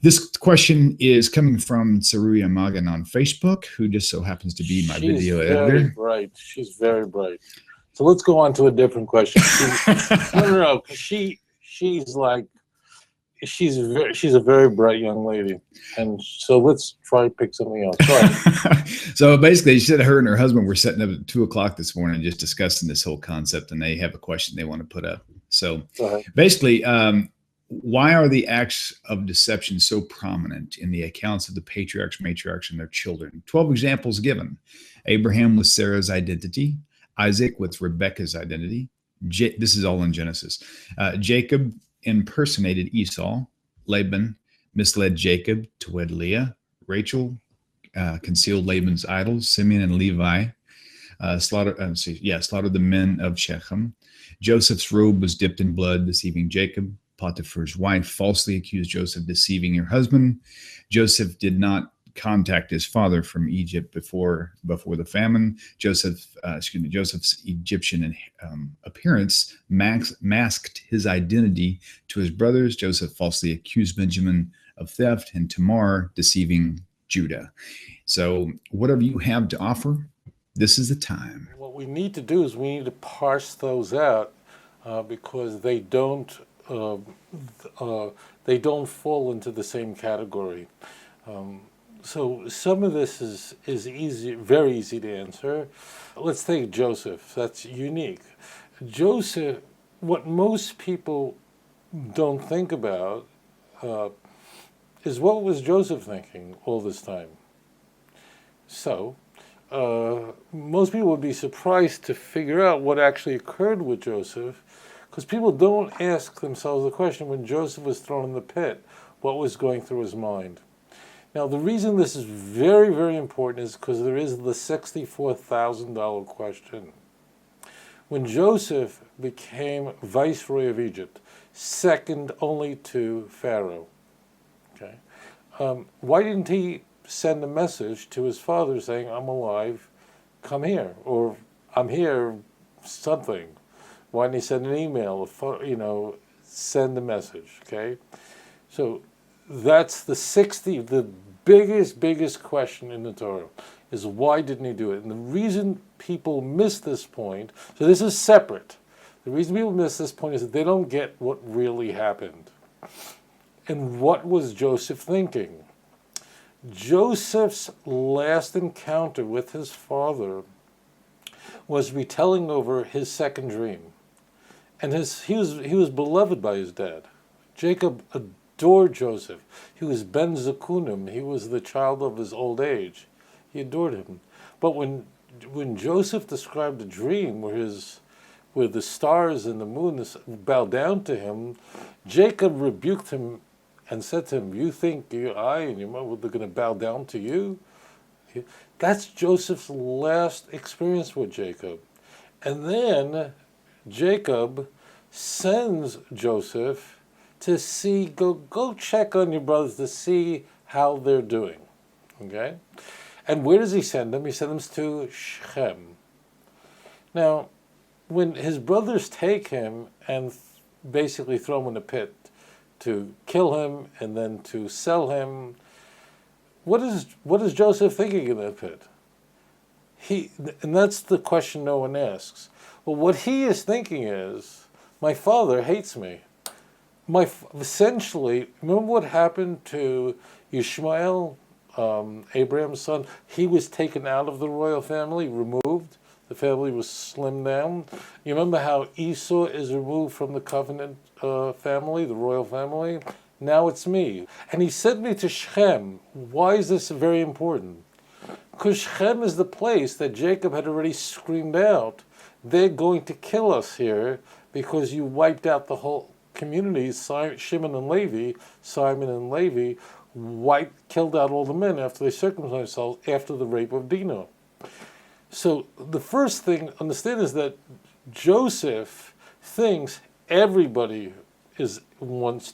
This question is coming from Tsaruya Magan on Facebook, who just so happens to be my She's video very editor. bright. She's very bright. So let's go on to a different question. No. She's like, she's a very bright young lady, and so let's try to pick something else. Sorry. So basically, she said her and her husband were sitting up at 2:00 this morning just discussing this whole concept, and they have a question they want to put up. So basically, why are the acts of deception so prominent in the accounts of the patriarchs, matriarchs, and their children? 12 examples given. Abraham with Sarah's identity, Isaac with Rebekah's identity. This is all in Genesis. Jacob impersonated Esau. Laban misled Jacob to wed Leah. Rachel concealed Laban's idols. Simeon and Levi slaughtered the men of Shechem. Joseph's robe was dipped in blood, deceiving Jacob. Potiphar's wife falsely accused Joseph, deceiving her husband. Joseph did not contact his father from Egypt before the famine. Joseph's Egyptian appearance masked his identity to his brothers. Joseph falsely accused Benjamin of theft, and Tamar deceiving Judah. So whatever you have to offer, this is the time. What we need to do is we need to parse those out because they don't fall into the same category. So some of this is easy, very easy to answer. Let's take Joseph. That's unique. Joseph, what most people don't think about is what was Joseph thinking all this time? So most people would be surprised to figure out what actually occurred with Joseph, because people don't ask themselves the question, when Joseph was thrown in the pit, what was going through his mind? Now, the reason this is very, very important is because there is the $64,000 question. When Joseph became viceroy of Egypt, second only to Pharaoh, okay, why didn't he send a message to his father saying, I'm alive, come here, or I'm here, something? Why didn't he send an email, send a message, okay? So that's the biggest question in the Torah, is why didn't he do it? And the reason people miss this point, so this is separate. The reason people miss this point is that they don't get what really happened. And what was Joseph thinking? Joseph's last encounter with his father was retelling over his second dream. And he was beloved by his dad. Jacob adored Joseph. He was Ben Zakunim. He was the child of his old age. He adored him. But when Joseph described a dream where the stars and the moon bowed down to him, Jacob rebuked him and said to him, you think I and your mother are going to bow down to you? That's Joseph's last experience with Jacob. And then Jacob sends Joseph to see, go check on your brothers to see how they're doing. Okay? And where does he send them? He sends them to Shechem. Now, when his brothers take him and basically throw him in a pit to kill him and then to sell him, what is Joseph thinking in that pit? And that's the question no one asks. Well, what he is thinking is, my father hates me. Essentially, remember what happened to Ishmael, Abraham's son? He was taken out of the royal family, removed. The family was slimmed down. You remember how Esau is removed from the covenant family, the royal family? Now it's me. And he sent me to Shechem. Why is this very important? Because Shechem is the place that Jacob had already screamed out, they're going to kill us here because you wiped out the whole community. Simon and Levi killed out all the men after they circumcised themselves after the rape of Dinah. So the first thing to understand is that Joseph thinks everybody everyone's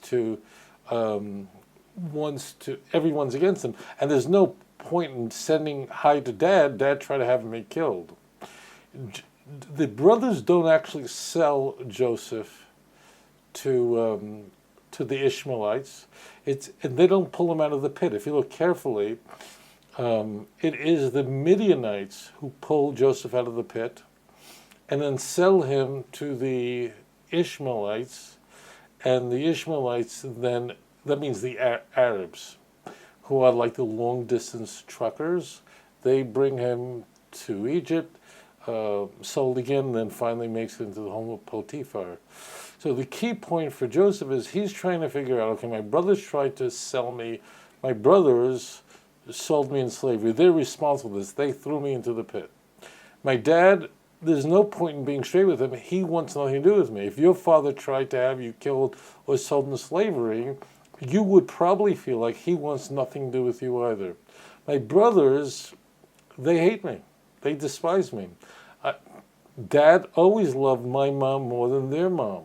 against him, and there's no point in sending hi to Dad tried to have him killed. The brothers don't actually sell Joseph to to the Ishmaelites. And they don't pull him out of the pit. If you look carefully, it is the Midianites who pull Joseph out of the pit and then sell him to the Ishmaelites. And the Ishmaelites then, that means the Arabs, who are like the long-distance truckers. They bring him to Egypt, sold again, and then finally makes it into the home of Potiphar. So the key point for Joseph is he's trying to figure out, okay, my brothers tried to sell me. My brothers sold me in slavery. They're responsible for this. They threw me into the pit. My dad, there's no point in being straight with him. He wants nothing to do with me. If your father tried to have you killed or sold into slavery, you would probably feel like he wants nothing to do with you either. My brothers, they hate me. They despise me. Dad always loved my mom more than their mom.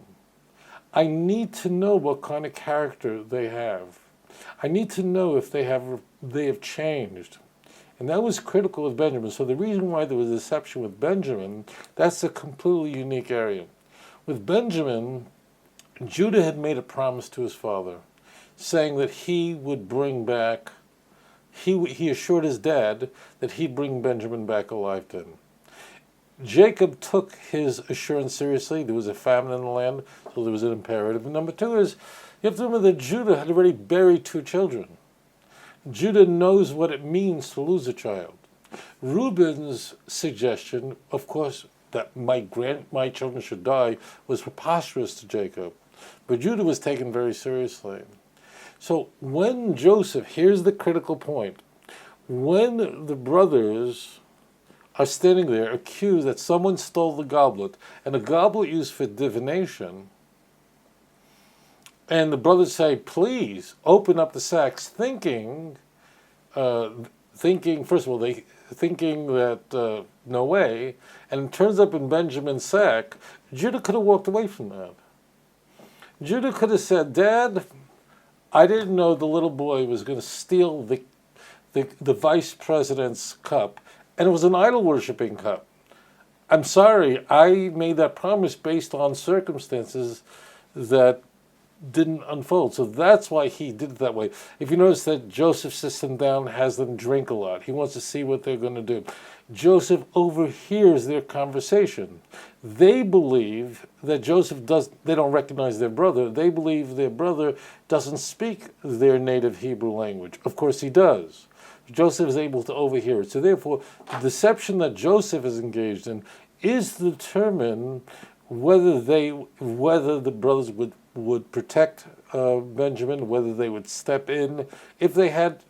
I need to know what kind of character they have. I need to know if they have changed. And that was critical with Benjamin. So the reason why there was deception with Benjamin, that's a completely unique area. With Benjamin, Judah had made a promise to his father, saying that he would bring back, he assured his dad that he'd bring Benjamin back alive to him. Jacob took his assurance seriously. There was a famine in the land, so there was an imperative. And number two is, you have to remember that Judah had already buried 2 children. Judah knows what it means to lose a child. Reuben's suggestion, of course, that my children should die, was preposterous to Jacob. But Judah was taken very seriously. So when Joseph, here's the critical point, when the brothers are standing there accused that someone stole the goblet, and a goblet used for divination, and the brothers say, please open up the sacks, thinking first of all, thinking that no way, and it turns up in Benjamin's sack, Judah could have walked away from that. Judah could have said, Dad, I didn't know the little boy was going to steal the vice president's cup, and it was an idol-worshipping cup. I'm sorry, I made that promise based on circumstances that didn't unfold. So that's why he did it that way. If you notice that Joseph sits them down, has them drink a lot. He wants to see what they're going to do. Joseph overhears their conversation. They believe that they don't recognize their brother. They believe their brother doesn't speak their native Hebrew language. Of course he does. Joseph is able to overhear it. So therefore, the deception that Joseph is engaged in is to determine whether the brothers would protect Benjamin, whether they would step in if they had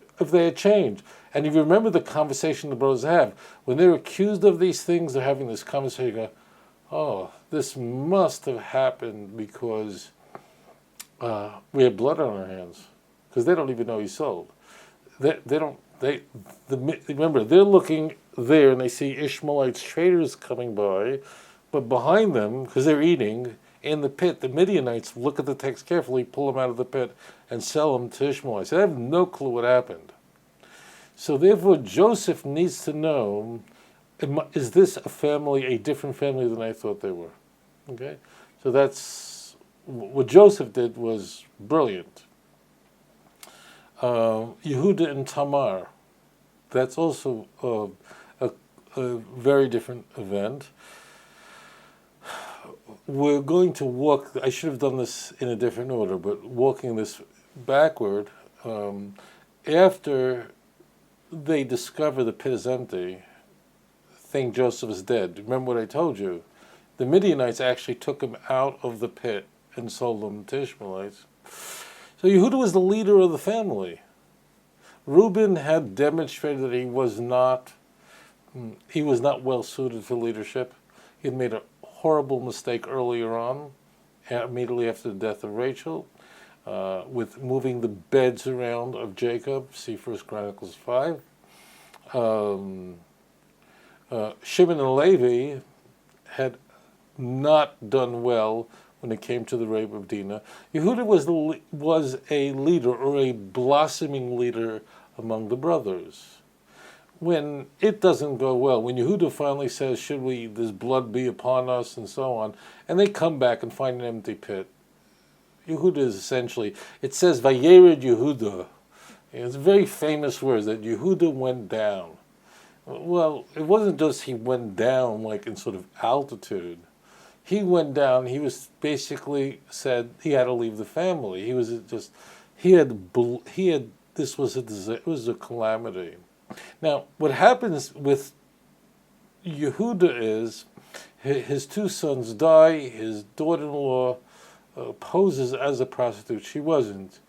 changed. And if you remember the conversation the brothers have, when they're accused of these things, they're having this conversation, go, oh, this must have happened because we had blood on our hands, because they don't even know he sold. Remember, they're looking there and they see Ishmaelites traders coming by, but behind them, because they're eating in the pit, the Midianites look at the text carefully, pull them out of the pit, and sell them to Ishmaelites. They have no clue what happened. So therefore, Joseph needs to know, is this a different family than I thought they were? Okay? So that's, what Joseph did was brilliant. Yehuda and Tamar, that's also a very different event. We're going to walk, I should have done this in a different order, but walking this backward, after they discover the pit is empty, think Joseph is dead. Remember what I told you? The Midianites actually took him out of the pit and sold him to Ishmaelites. So Yehuda was the leader of the family. Reuben had demonstrated that he was not well suited for leadership. He had made a horrible mistake earlier on, immediately after the death of Rachel, with moving the beds around of Jacob. See 1 Chronicles 5. Shimon and Levi had not done well when it came to the rape of Dinah. Yehuda was a leader, or a blossoming leader among the brothers. When it doesn't go well, when Yehuda finally says, should this blood be upon us, and so on, and they come back and find an empty pit, Yehuda is essentially, it says Vayered Yehuda. It's a very famous word that Yehuda went down. Well, it wasn't just he went down like in sort of altitude. He went down, he was basically said he had to leave the family. He was just, this was it was a calamity. Now, what happens with Yehuda is his two sons die, his daughter-in-law poses as a prostitute. She wasn't.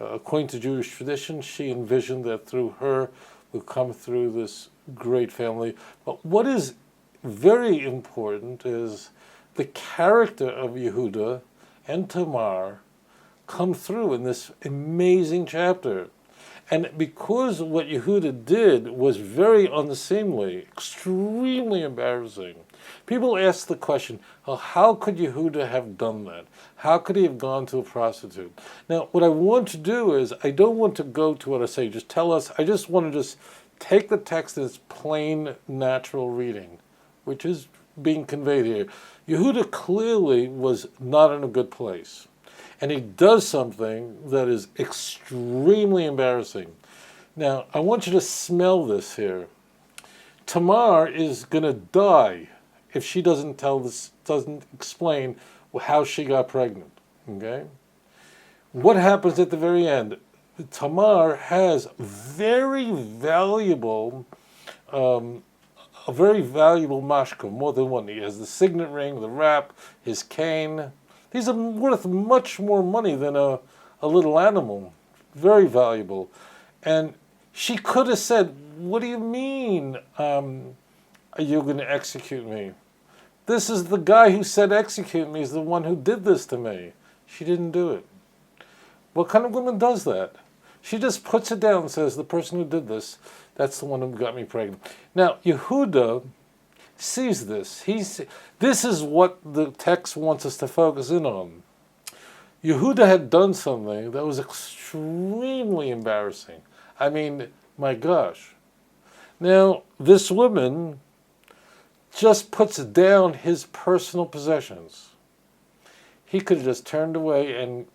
According to Jewish tradition, she envisioned that through her would come through this great family. But what is very important is the character of Yehuda and Tamar come through in this amazing chapter. And because what Yehuda did was very unseemly, extremely embarrassing, people ask the question, well, how could Yehuda have done that? How could he have gone to a prostitute? Now, what I want to do is, I don't want to go to what I say, just tell us, I just want to just take the text in its plain, natural reading, which is being conveyed here. Yehuda clearly was not in a good place. And he does something that is extremely embarrassing. Now, I want you to smell this here. Tamar is going to die if she doesn't explain how she got pregnant. Okay? What happens at the very end? Tamar has a very valuable mashka, more than one. He has the signet ring, the wrap, his cane. These are worth much more money than a little animal. Very valuable. And she could have said, what do you mean are you going to execute me? This is the guy who said execute me is the one who did this to me. She didn't do it. What kind of woman does that? She just puts it down and says, the person who did this, that's the one who got me pregnant. Now, Yehuda sees this. This is what the text wants us to focus in on. Yehuda had done something that was extremely embarrassing. I mean, my gosh. Now, this woman just puts down his personal possessions. He could have just turned away and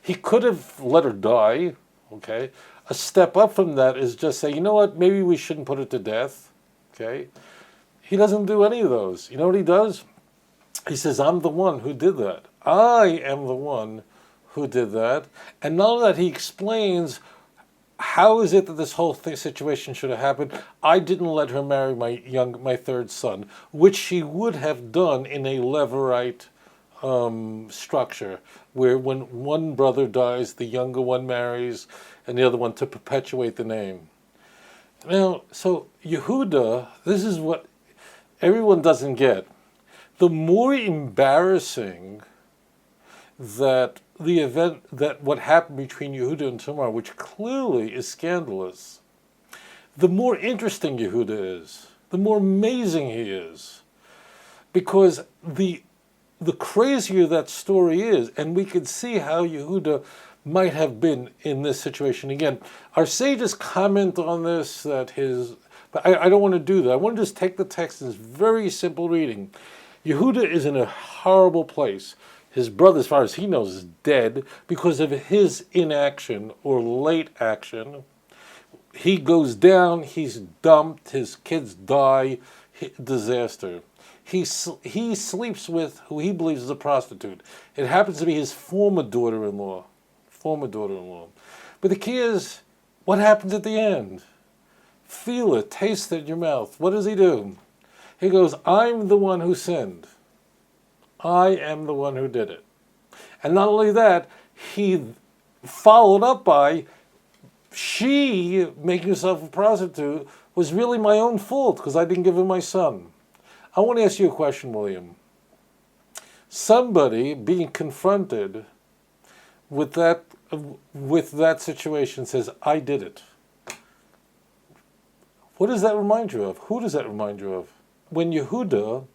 he could have let her die, okay? A step up from that is just say, you know what, maybe we shouldn't put her to death, okay? He doesn't do any of those. You know what he does? He says, I'm the one who did that. I am the one who did that. And not only that, he explains how is it that this whole situation should have happened. I didn't let her marry my third son, which she would have done in a Levirate structure, where when one brother dies, the younger one marries, and the other one to perpetuate the name. Now, so Yehuda, this is what everyone doesn't get. The more embarrassing that the event, that what happened between Yehuda and Tamar, which clearly is scandalous, the more interesting Yehuda is, the more amazing he is. Because the crazier that story is, and we can see how Yehuda might have been in this situation. Again, our sages comment on this, that but I don't want to do that. I want to just take the text in this very simple reading. Yehuda is in a horrible place. His brother, as far as he knows, is dead because of his inaction or late action. He goes down, he's dumped, his kids die, disaster. He sleeps with who he believes is a prostitute. It happens to be his former daughter-in-law. But the key is, what happens at the end? Feel it, taste it in your mouth. What does he do? He goes, I'm the one who sinned. I am the one who did it. And not only that, he followed up by, she making herself a prostitute was really my own fault because I didn't give her my son. I want to ask you a question, William. Somebody being confronted with that situation says, I did it. What does that remind you of? Who does that remind you of? When Yehuda,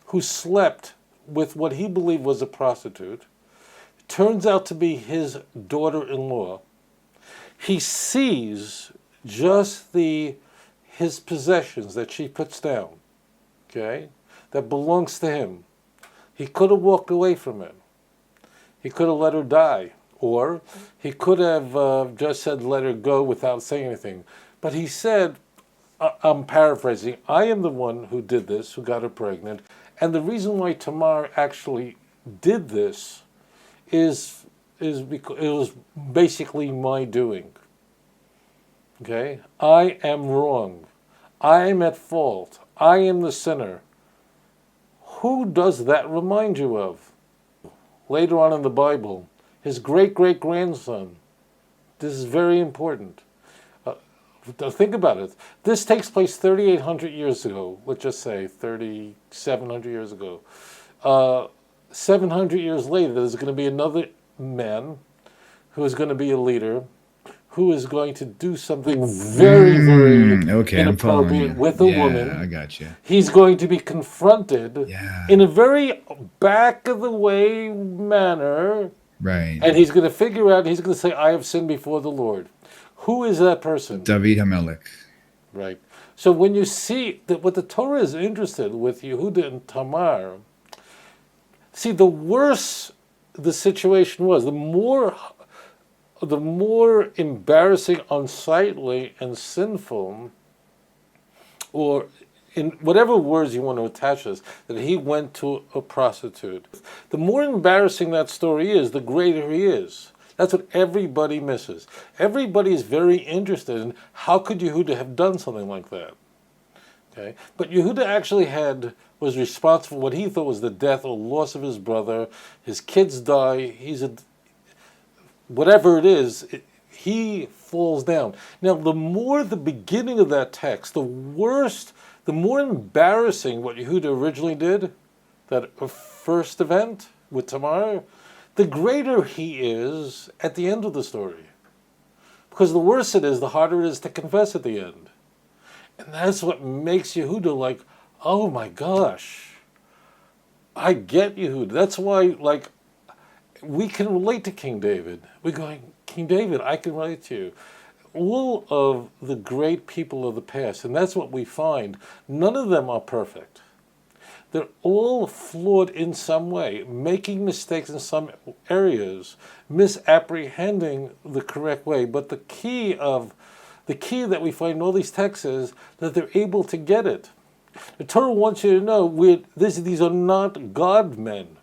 who slept with what he believed was a prostitute, turns out to be his daughter-in-law, he sees just his possessions that she puts down, okay, that belongs to him. He could have walked away from it. He could have let her die. Or he could have just said, let her go without saying anything. But he said, I'm paraphrasing, I am the one who did this, who got her pregnant. And the reason why Tamar actually did this is because it was basically my doing. Okay? I am wrong. I am at fault. I am the sinner. Who does that remind you of? Later on in the Bible, his great-great-grandson. This is very important. Think about it. This takes place 3,800 years ago. Let's just say 3,700 years ago. 700 years later, there's going to be another man who is going to be a leader, who is going to do something very, very inappropriate with a woman. I got you. He's going to be confronted in a very back-of-the-way manner. Right. And he's going to figure out, he's going to say, I have sinned before the Lord. Who is that person? David HaMelech. Right. So when you see that what the Torah is interested with Yehuda and Tamar, see, the worse the situation was, the more embarrassing, unsightly, and sinful, or in whatever words you want to attach this, that he went to a prostitute. The more embarrassing that story is, the greater he is. That's what everybody misses. Everybody is very interested in how could Yehuda have done something like that. Okay? But Yehuda actually was responsible for what he thought was the death or loss of his brother. His kids die. Whatever it is, he falls down. Now, the more the beginning of that text, the more embarrassing what Yehuda originally did, that first event with Tamar, the greater he is at the end of the story. Because the worse it is, the harder it is to confess at the end. And that's what makes Yehuda like, oh my gosh, I get Yehuda. That's why, we can relate to King David. We're going, King David, I can relate to you. All of the great people of the past, and that's what we find, none of them are perfect. They're all flawed in some way, making mistakes in some areas, misapprehending the correct way. But the key that we find in all these texts is that they're able to get it. The Torah wants you to know these are not God men,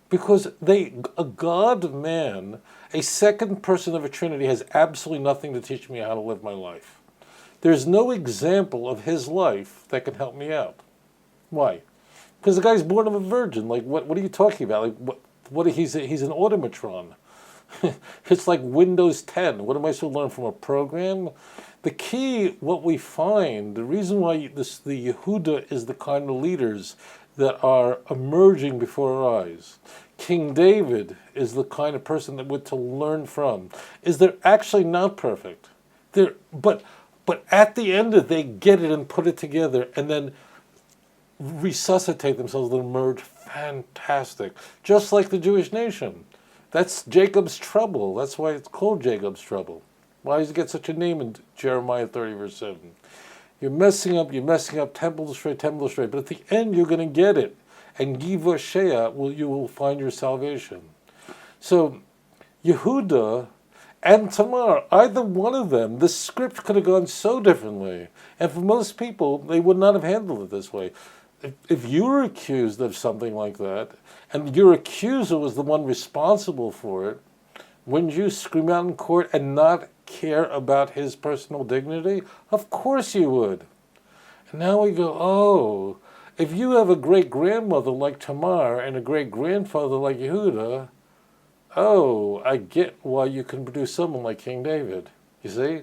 because a God man, a second person of a Trinity, has absolutely nothing to teach me how to live my life. There's no example of his life that can help me out. Why? Because the guy's born of a virgin. What are you talking about? He's an automatron. It's like Windows 10. What am I supposed to learn from a program? The key, what we find, the reason why the Yehuda is the kind of leaders that are emerging before our eyes, King David is the kind of person that we're to learn from, is they're actually not perfect. But at the end of it, they get it and put it together, and then resuscitate themselves and emerge fantastic, just like the Jewish nation. That's Jacob's trouble. That's why it's called Jacob's trouble. Why does it get such a name in Jeremiah 30, verse 7? You're messing up, temple destroyed, but at the end you're going to get it. And Giva Shea, you will find your salvation. So Yehuda and Tamar, either one of them, the script could have gone so differently. And for most people, they would not have handled it this way. If you were accused of something like that, and your accuser was the one responsible for it, wouldn't you scream out in court and not care about his personal dignity? Of course you would. And now we go, oh, if you have a great-grandmother like Tamar and a great-grandfather like Yehuda, oh, I get why you can produce someone like King David. You see?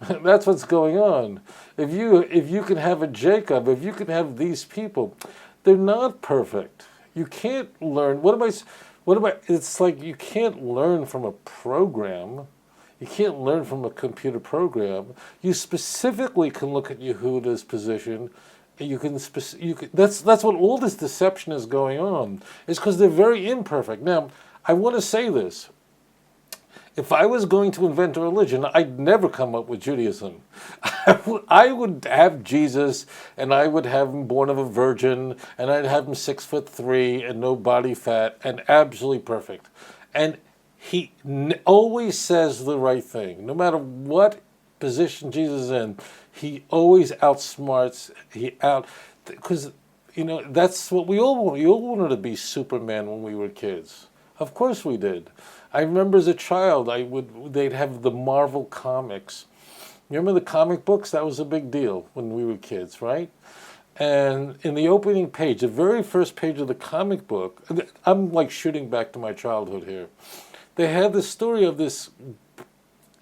That's what's going on. If you can have a Jacob, if you can have these people, they're not perfect. You can't learn. It's like you can't learn from a program. You can't learn from a computer program. You specifically can look at Yehuda's position. That's what all this deception is going on. It's because they're very imperfect. Now, I want to say this. If I was going to invent a religion, I'd never come up with Judaism. I would have Jesus, and I would have him born of a virgin, and I'd have him 6'3" and no body fat, and absolutely perfect. And he always says the right thing. No matter what position Jesus is in, he always outsmarts, because, that's what we all want. We all wanted to be Superman when we were kids. Of course we did. I remember as a child, they'd have the Marvel comics. You remember the comic books? That was a big deal when we were kids, right? And in the opening page, the very first page of the comic book, I'm like shooting back to my childhood here. They had the story of this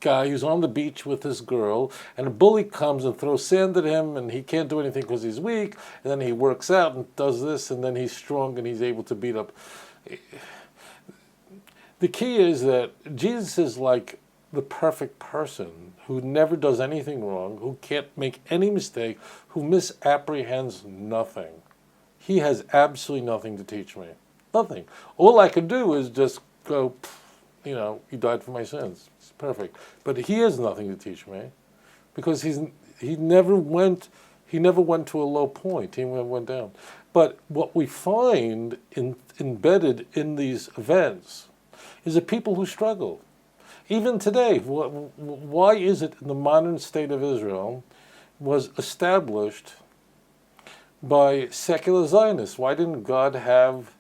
guy who's on the beach with this girl, and a bully comes and throws sand at him, and he can't do anything because he's weak, and then he works out and does this, and then he's strong and he's able to beat up. The key is that Jesus is like the perfect person who never does anything wrong, who can't make any mistake, who misapprehends nothing. He has absolutely nothing to teach me. Nothing. All I can do is just go, he died for my sins. It's perfect. But he has nothing to teach me, because he never went to a low point. He went down. But what we find embedded in these events is the people who struggle. Even today, why is it the modern state of Israel was established by secular Zionists? Why didn't God have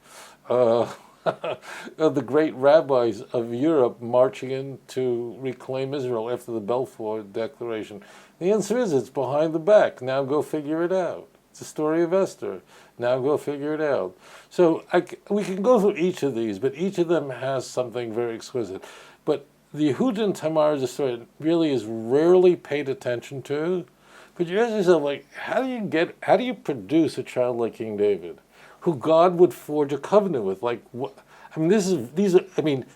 the great rabbis of Europe marching in to reclaim Israel after the Balfour Declaration? The answer is it's behind the back. Now go figure it out. It's the story of Esther. Now go figure it out. So we can go through each of these, but each of them has something very exquisite. But the Yehud and Tamar is a story that really is rarely paid attention to. But you ask yourself, how do you produce a child like King David, who God would forge a covenant with?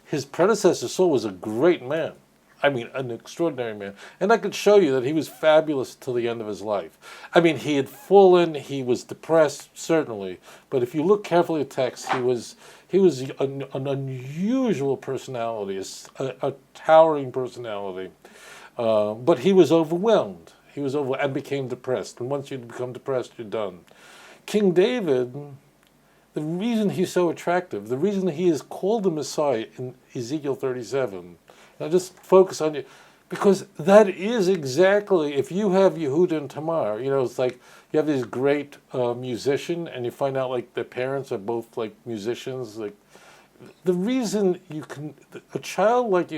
His predecessor Saul was a great man. An extraordinary man. And I could show you that he was fabulous till the end of his life. He had fallen, he was depressed, certainly. But if you look carefully at text, he was an unusual personality, a towering personality. But he was overwhelmed. And became depressed. And once you become depressed, you're done. King David, the reason he's so attractive, the reason he is called the Messiah in Ezekiel 37, now just focus on it, because that is exactly, if you have Yehuda and Tamar, it's like you have this great musician, and you find out their parents are both musicians. The reason a child like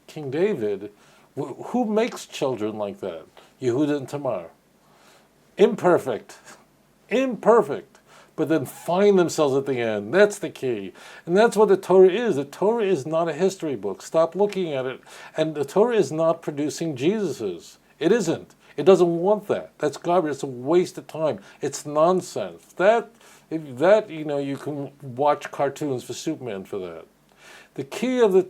King David, who makes children like that? Yehuda and Tamar. Imperfect, but then find themselves at the end. That's the key. And that's what the Torah is. The Torah is not a history book. Stop looking at it. And the Torah is not producing Jesuses. It isn't. It doesn't want that. That's garbage. It's a waste of time. It's nonsense. You can watch cartoons for Superman for that. The key of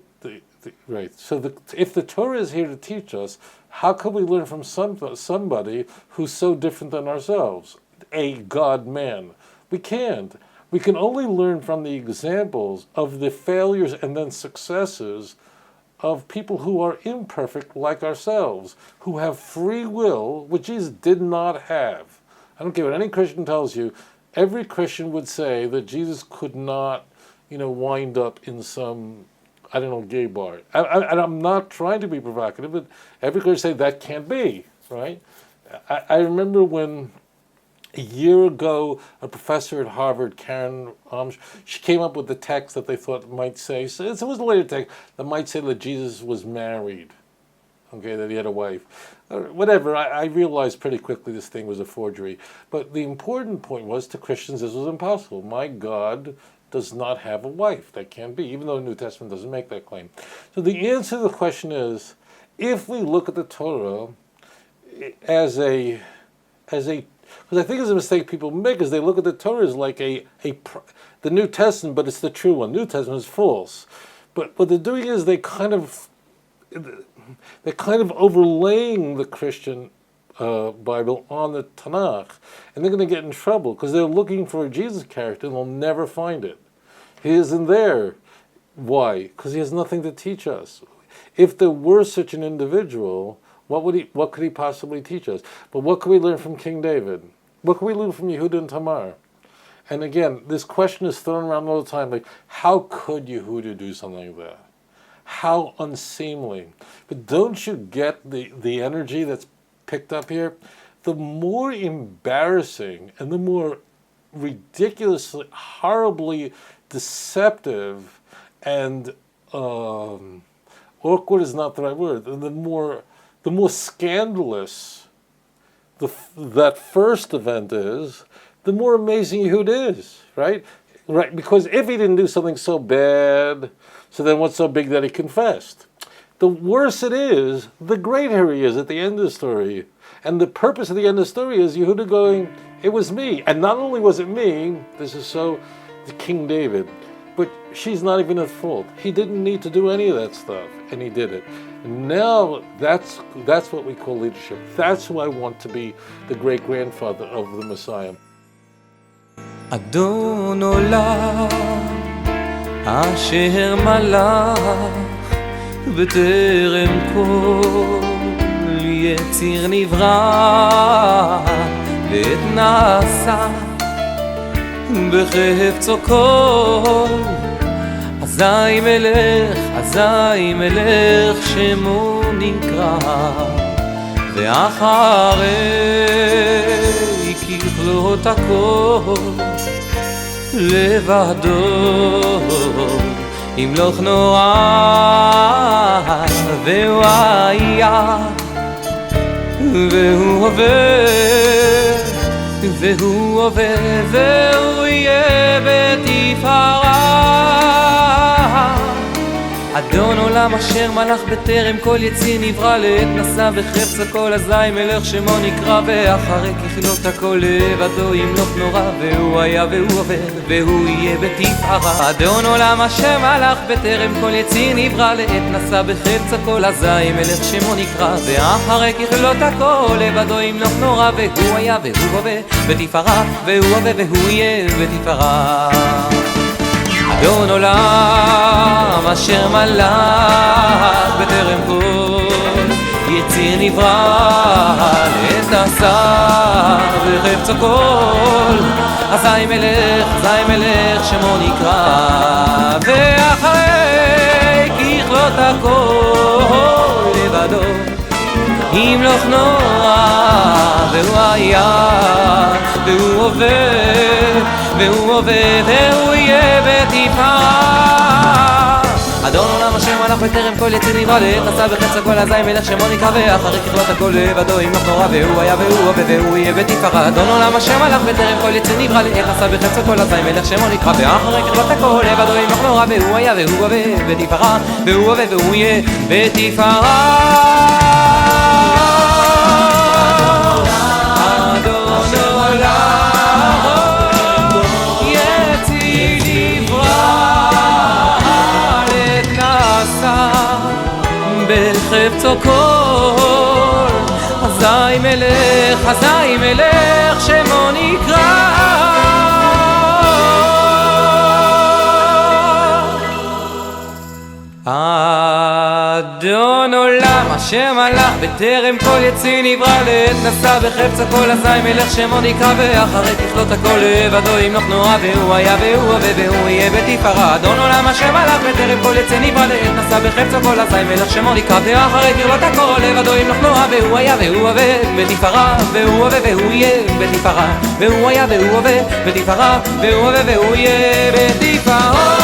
right. So if the Torah is here to teach us, how can we learn from somebody who's so different than ourselves? A God-man. We can't. We can only learn from the examples of the failures and then successes of people who are imperfect like ourselves, who have free will, which Jesus did not have. I don't care what any Christian tells you. Every Christian would say that Jesus could not, wind up in some, gay bar. I'm not trying to be provocative, but every Christian say that can't be, right? I remember when a year ago, a professor at Harvard, Karen, she came up with the text that they thought might say, so it was a later text, that might say that Jesus was married, that he had a wife. Whatever, I realized pretty quickly this thing was a forgery. But the important point was, to Christians, this was impossible. My God does not have a wife. That can't be, even though the New Testament doesn't make that claim. So the answer to the question is, if we look at the Torah as because I think it's a mistake people make, is they look at the Torah as like the New Testament, but it's the true one. New Testament is false. But what they're doing is they're kind of overlaying the Christian Bible on the Tanach, and they're going to get in trouble because they're looking for a Jesus character and they'll never find it. He isn't there. Why? Because he has nothing to teach us. If there were such an individual, what could he possibly teach us? But what can we learn from King David? What can we learn from Yehuda and Tamar? And again, this question is thrown around all the time, like, how could Yehuda do something like that? How unseemly. But don't you get the energy that's picked up here? The more embarrassing and the more ridiculously, horribly deceptive and awkward is not the right word, and the more scandalous that first event is, the more amazing Yehuda is, right? Right, because if he didn't do something so bad, so then what's so big that he confessed? The worse it is, the greater he is at the end of the story. And the purpose of the end of the story is Yehuda going, it was me. And not only was it me, this is so King David, but she's not even at fault. He didn't need to do any of that stuff, and he did it. And now that's what we call leadership. That's who I want to be, the great-grandfather of the Messiah. אדון עולם אשר מלך בטרם כל יציר נברא ועת נעשה בחפצו כל אזי מלך שמו נקרא ואחרי ככלות הכל לבדו ימלוך נורא והוא היה והוא הווה והוא יהיה בתפארה אדון עולם אשר מלך בטרם כל יציר נברא לעת נשא בחפץ הכל אזי מלך שמו נקרא ואחרי ככלות הכל לבדו ימלוך נורא והוא היה והוא הווה והוא יהיה בתפארה אדון עולם אשר מלך בטרם כל יציר נברא לעת נשא בחפץ הכל אזי מלך שמו נקרא ואחרי ככלות הכל לבדו ימלוך נורא והוא היה והוא הווה בתפארה והוא הווה והוא יהיה בתפארה אדון עולם אשר מלך בטרם כל יציר נברא לעת נשא בחפץ הכל אזי מלך שמו נקרא ואחרי ככלות הכל לבדו ימלוך נורא והוא היה והוא הווה והוא יהיה בתפארה אדון עולם אשר מלך בטרם כל יציר נברא לעת נשא בחפץ הכל אזי מלך שמו נקרא ואחרי ככלות הכל לבדו ימלוך נורא והוא היה והוא הווה והוא יהיה בתפארה אדון עולם אשר מלך בטרם כל יציר נברא לעת נשא בחפץ הכל אזי מלך שמו נקרא ואחרי ככלות הכל לבדו ימלוך נורא והוא היה והוא הווה בתפארה והוא הווה והוא יהיה בתפארה בחפצו כל אזי מלך שמו נקרא אדון עולם אשר מלך בטרם כל יציר נברא לעת נשא בחפץ הכל אזי מלך שמו נקרא ואחרי ככלות הכל לבדו ימלוך נורא והוא היה והוא הווה והוא יהיה בתפארה אדון עולם אשר מלך בטרם כל יציר נברא לעת נשא בחפץ הכל אזי מלך שמו נקרא ואחרי ככלות הכל לבדו ימלוך נורא והוא היה והוא הווה בתפארה והוא הווה והוא יהיה בתפארה והוא היה והוא הווה בתפארה והוא הווה והוא יהיה בתפארה